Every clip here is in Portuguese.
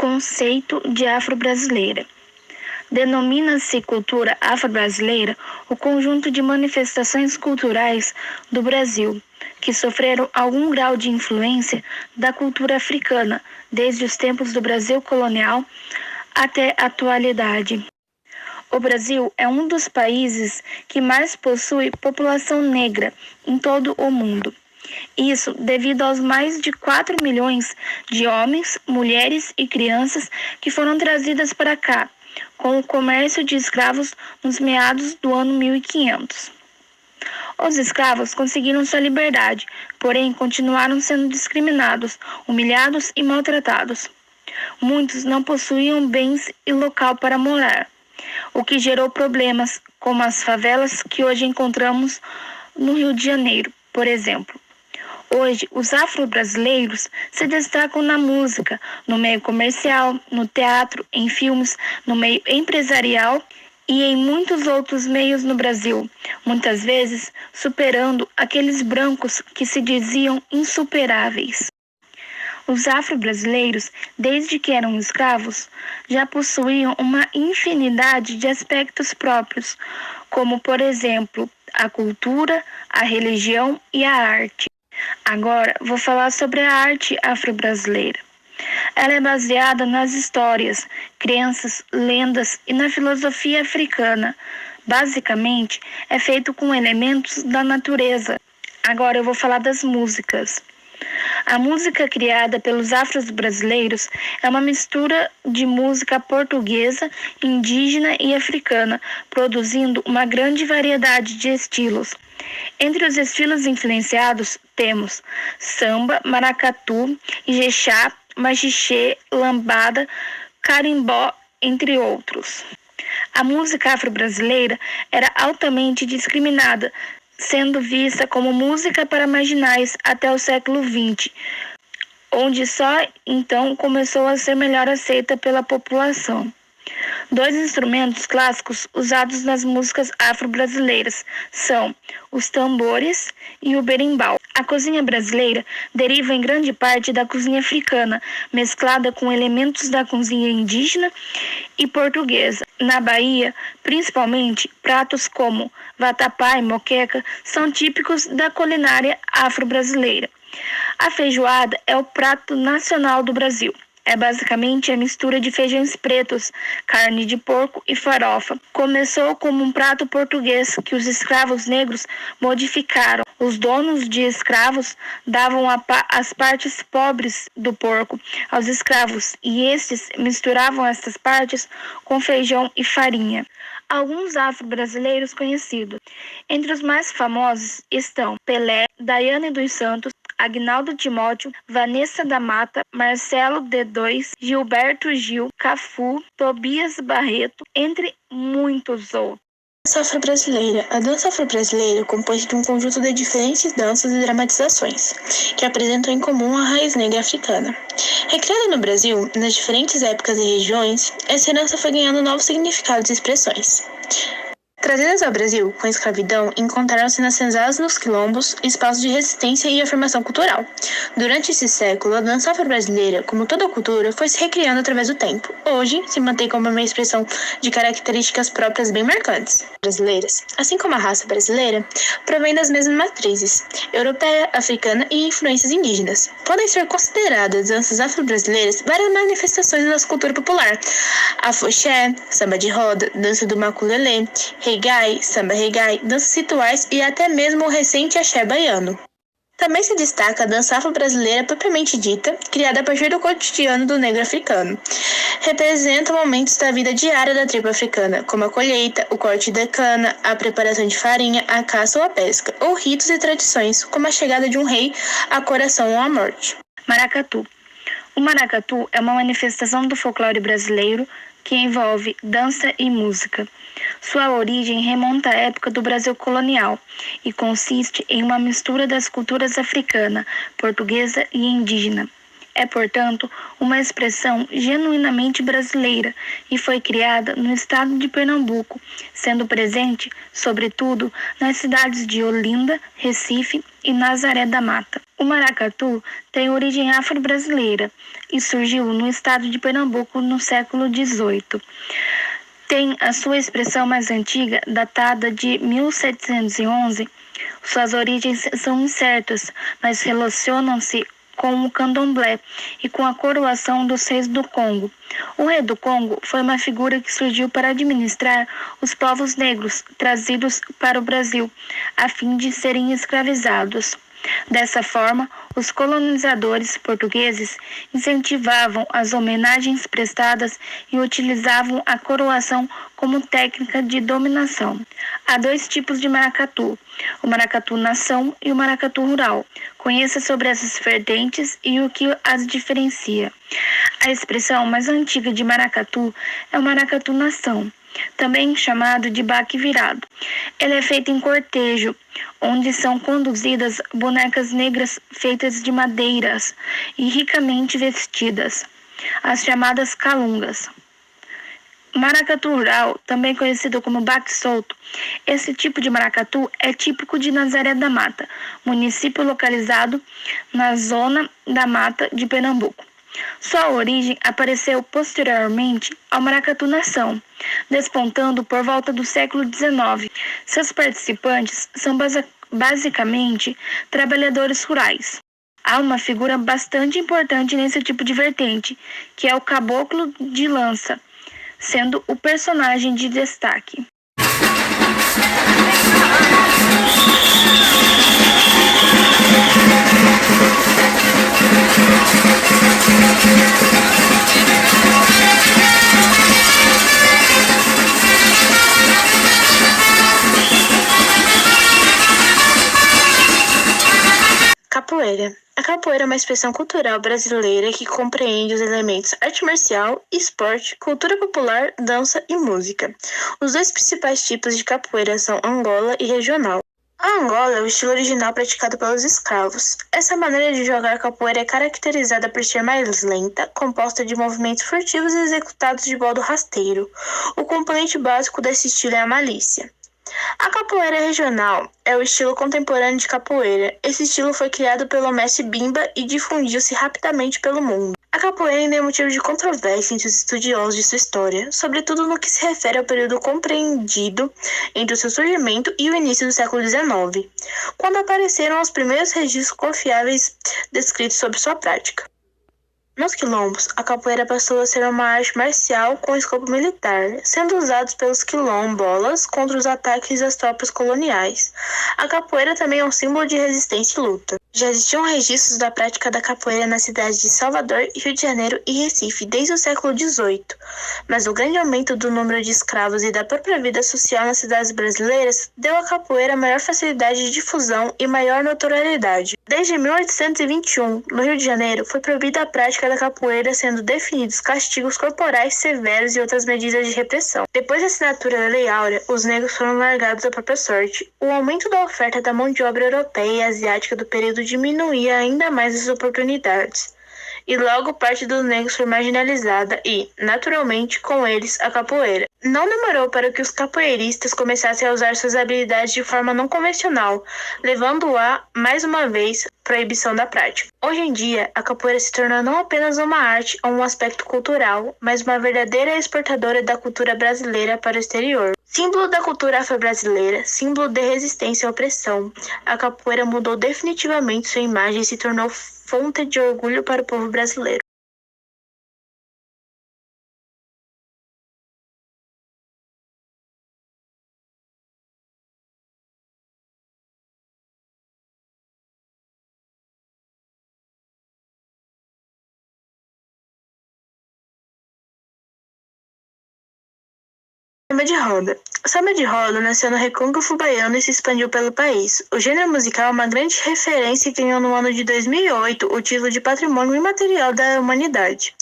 Conceito de afro-brasileira. Denomina-se cultura afro-brasileira o conjunto de manifestações culturais do Brasil que sofreram algum grau de influência da cultura africana, desde os tempos do Brasil colonial até a atualidade. O Brasil é um dos países que mais possui população negra em todo o mundo. Isso devido aos mais de 4 milhões de homens, mulheres e crianças que foram trazidas para cá com o comércio de escravos nos meados do ano 1500. Os escravos conseguiram sua liberdade, porém continuaram sendo discriminados, humilhados e maltratados. Muitos não possuíam bens e local para morar, o que gerou problemas como as favelas que hoje encontramos no Rio de Janeiro, por exemplo. Hoje, os afro-brasileiros se destacam na música, no meio comercial, no teatro, em filmes, no meio empresarial e em muitos outros meios no Brasil, muitas vezes superando aqueles brancos que se diziam insuperáveis. Os afro-brasileiros, desde que eram escravos, já possuíam uma infinidade de aspectos próprios, como, por exemplo, a cultura, a religião e a arte. Agora, vou falar sobre a arte afro-brasileira. Ela é baseada nas histórias, crenças, lendas e na filosofia africana. Basicamente, é feito com elementos da natureza. Agora eu vou falar das músicas. A música criada pelos afro-brasileiros é uma mistura de música portuguesa, indígena e africana, produzindo uma grande variedade de estilos. Entre os estilos influenciados temos samba, maracatu, ijexá, maxixe, lambada, carimbó, entre outros. A música afro-brasileira era altamente discriminada, sendo vista como música para marginais até o século XX, onde só então começou a ser melhor aceita pela população. Dois instrumentos clássicos usados nas músicas afro-brasileiras são os tambores e o berimbau. A cozinha brasileira deriva em grande parte da cozinha africana, mesclada com elementos da cozinha indígena e portuguesa. Na Bahia, principalmente, pratos como vatapá e moqueca são típicos da culinária afro-brasileira. A feijoada é o prato nacional do Brasil. É basicamente a mistura de feijões pretos, carne de porco e farofa. Começou como um prato português que os escravos negros modificaram. Os donos de escravos davam as partes pobres do porco aos escravos e estes misturavam essas partes com feijão e farinha. Alguns afro-brasileiros conhecidos. Entre os mais famosos estão Pelé, Daiane dos Santos, Agnaldo Timóteo, Vanessa da Mata, Marcelo D2, Gilberto Gil, Cafu, Tobias Barreto, entre muitos outros. Dança afro-brasileira. A dança afro-brasileira é composta de um conjunto de diferentes danças e dramatizações, que apresentam em comum a raiz negra africana. Recriada no Brasil, nas diferentes épocas e regiões, essa herança foi ganhando novos significados e expressões. Trazidas ao Brasil com a escravidão, encontraram-se nas senzalas nos quilombos espaços de resistência e afirmação cultural. Durante esse século, a dança afro-brasileira, como toda a cultura, foi se recriando através do tempo. Hoje, se mantém como uma expressão de características próprias bem marcantes. Brasileiras, assim como a raça brasileira, provém das mesmas matrizes, europeia, africana e influências indígenas. Podem ser consideradas danças afro-brasileiras várias manifestações da nossa cultura popular. Afoxé, samba de roda, dança do maculelê, reggae, samba reggae, danças rituais e até mesmo o recente axé baiano. Também se destaca a dança afro-brasileira propriamente dita, criada a partir do cotidiano do negro africano. Representa momentos da vida diária da tribo africana, como a colheita, o corte da cana, a preparação de farinha, a caça ou a pesca, ou ritos e tradições, como a chegada de um rei, a coração ou a morte. Maracatu. O maracatu é uma manifestação do folclore brasileiro que envolve dança e música. Sua origem remonta à época do Brasil colonial e consiste em uma mistura das culturas africana, portuguesa e indígena. É, portanto, uma expressão genuinamente brasileira e foi criada no estado de Pernambuco, sendo presente, sobretudo, nas cidades de Olinda, Recife e Nazaré da Mata. O maracatu tem origem afro-brasileira e surgiu no estado de Pernambuco no século XVIII. Tem a sua expressão mais antiga, datada de 1711. Suas origens são incertas, mas relacionam-se com o candomblé e com a coroação dos reis do Congo. O rei do Congo foi uma figura que surgiu para administrar os povos negros trazidos para o Brasil, a fim de serem escravizados. Dessa forma, os colonizadores portugueses incentivavam as homenagens prestadas e utilizavam a coroação como técnica de dominação. Há dois tipos de maracatu, o maracatu nação e o maracatu rural. Conheça sobre essas vertentes e o que as diferencia. A expressão mais antiga de maracatu é o maracatu nação, também chamado de baque virado. Ele é feito em cortejo, onde são conduzidas bonecas negras feitas de madeiras e ricamente vestidas, as chamadas calungas. Maracatu rural, também conhecido como baque solto, esse tipo de maracatu é típico de Nazaré da Mata, município localizado na zona da Mata de Pernambuco. Sua origem apareceu posteriormente ao maracatu nação, despontando por volta do século XIX. Seus participantes são basicamente trabalhadores rurais. Há uma figura bastante importante nesse tipo de vertente, que é o caboclo de lança, sendo o personagem de destaque. Capoeira. A capoeira é uma expressão cultural brasileira que compreende os elementos arte marcial, esporte, cultura popular, dança e música. Os dois principais tipos de capoeira são Angola e regional. A Angola é o estilo original praticado pelos escravos. Essa maneira de jogar capoeira é caracterizada por ser mais lenta, composta de movimentos furtivos e executados de modo rasteiro. O componente básico desse estilo é a malícia. A capoeira regional é o estilo contemporâneo de capoeira. Esse estilo foi criado pelo mestre Bimba e difundiu-se rapidamente pelo mundo. A capoeira ainda é motivo de controvérsia entre os estudiosos de sua história, sobretudo no que se refere ao período compreendido entre o seu surgimento e o início do século XIX, quando apareceram os primeiros registros confiáveis descritos sobre sua prática. Nos quilombos, a capoeira passou a ser uma arte marcial com escopo militar, sendo usada pelos quilombolas contra os ataques das tropas coloniais. A capoeira também é um símbolo de resistência e luta. Já existiam registros da prática da capoeira nas cidades de Salvador, Rio de Janeiro e Recife desde o século XVIII, mas o grande aumento do número de escravos e da própria vida social nas cidades brasileiras deu à capoeira maior facilidade de difusão e maior notoriedade. Desde 1821, no Rio de Janeiro, foi proibida a prática da capoeira, sendo definidos castigos corporais severos e outras medidas de repressão. Depois da assinatura da Lei Áurea, os negros foram largados à própria sorte. O aumento da oferta da mão de obra europeia e asiática do período diminuía ainda mais as oportunidades, e logo parte dos negros foi marginalizada e, naturalmente, com eles, a capoeira. Não demorou para que os capoeiristas começassem a usar suas habilidades de forma não convencional, levando a, mais uma vez, proibição da prática. Hoje em dia, a capoeira se tornou não apenas uma arte ou um aspecto cultural, mas uma verdadeira exportadora da cultura brasileira para o exterior. Símbolo da cultura afro-brasileira, símbolo de resistência à opressão, a capoeira mudou definitivamente sua imagem e se tornou fonte de orgulho para o povo brasileiro. Samba de roda. O samba de roda nasceu no Recôncavo Baiano e se expandiu pelo país. O gênero musical é uma grande referência e ganhou no ano de 2008 o título de Patrimônio Imaterial da Humanidade.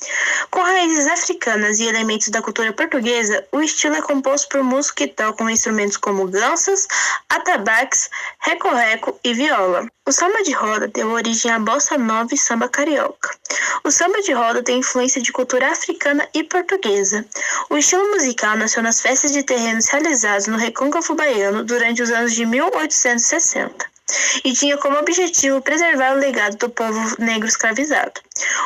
Com raízes africanas e elementos da cultura portuguesa, o estilo é composto por músicos que tocam instrumentos como ganças, atabaques, reco-reco e viola. O samba de roda deu origem à bossa nova e samba carioca. O samba de roda tem influência de cultura africana e portuguesa. O estilo musical nasceu nas festas posses de terrenos realizados no Recôncavo Baiano durante os anos de 1860. E tinha como objetivo preservar o legado do povo negro escravizado.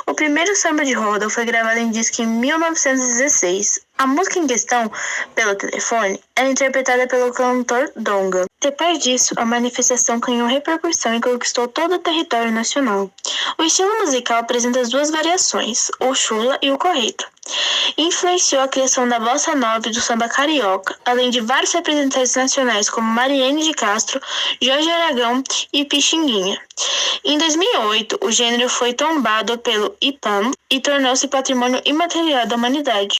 O primeiro samba de roda foi gravado em disco em 1916. A música em questão, pelo telefone, era interpretada pelo cantor Donga. Depois disso, a manifestação ganhou repercussão e conquistou todo o território nacional. O estilo musical apresenta as duas variações, o chula e o corrido. Influenciou a criação da bossa nova e do samba carioca, além de vários representantes nacionais como Mariene de Castro, Jorge Aragão e Pixinguinha. Em 2008, o gênero foi tombado pelo IPAM e tornou-se patrimônio imaterial da humanidade.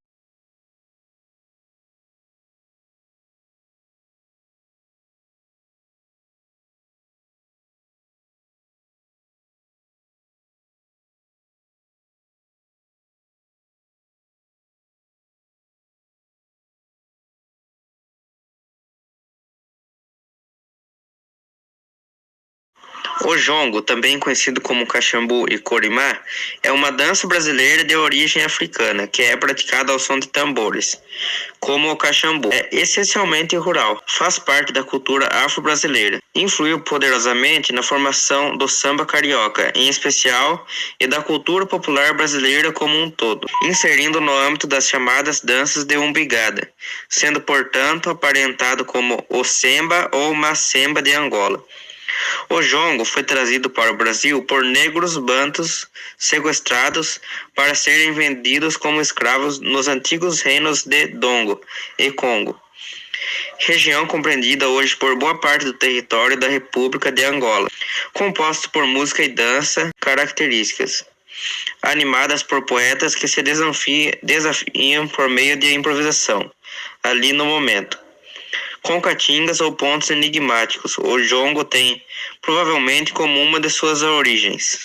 O jongo, também conhecido como caxambu e corimá, é uma dança brasileira de origem africana, que é praticada ao som de tambores. Como o caxambu, é essencialmente rural, faz parte da cultura afro-brasileira. Influiu poderosamente na formação do samba carioca, em especial, e da cultura popular brasileira como um todo, inserindo no âmbito das chamadas danças de umbigada, sendo, portanto, aparentado como o semba ou macemba de Angola. O jongo foi trazido para o Brasil por negros bantus sequestrados para serem vendidos como escravos nos antigos reinos de Dongo e Congo, região compreendida hoje por boa parte do território da República de Angola, composto por música e dança características, animadas por poetas que se desafiam por meio de improvisação, ali no momento. Com caatingas ou pontos enigmáticos, o jongo tem provavelmente como uma de suas origens.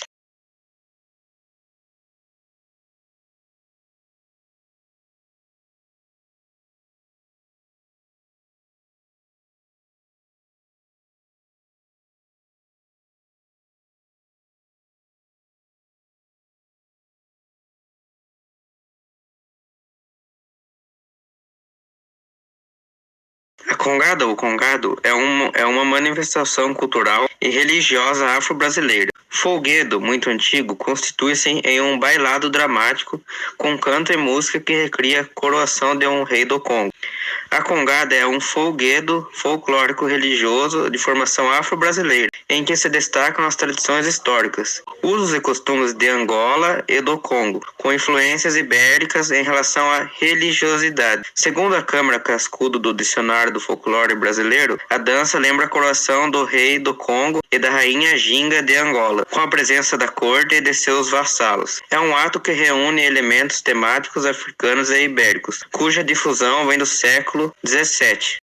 A congada ou congado é uma manifestação cultural e religiosa afro-brasileira. Folguedo, muito antigo, constitui-se em um bailado dramático com canto e música que recria a coroação de um rei do Congo. A congada é um folguedo folclórico religioso de formação afro-brasileira, em que se destacam as tradições históricas, usos e costumes de Angola e do Congo, com influências ibéricas em relação à religiosidade. Segundo a Câmara Cascudo do Dicionário do Folclore Brasileiro, a dança lembra a coroação do rei do Congo e da rainha Ginga de Angola, com a presença da corte e de seus vassalos. É um ato que reúne elementos temáticos africanos e ibéricos, cuja difusão vem do século XVII.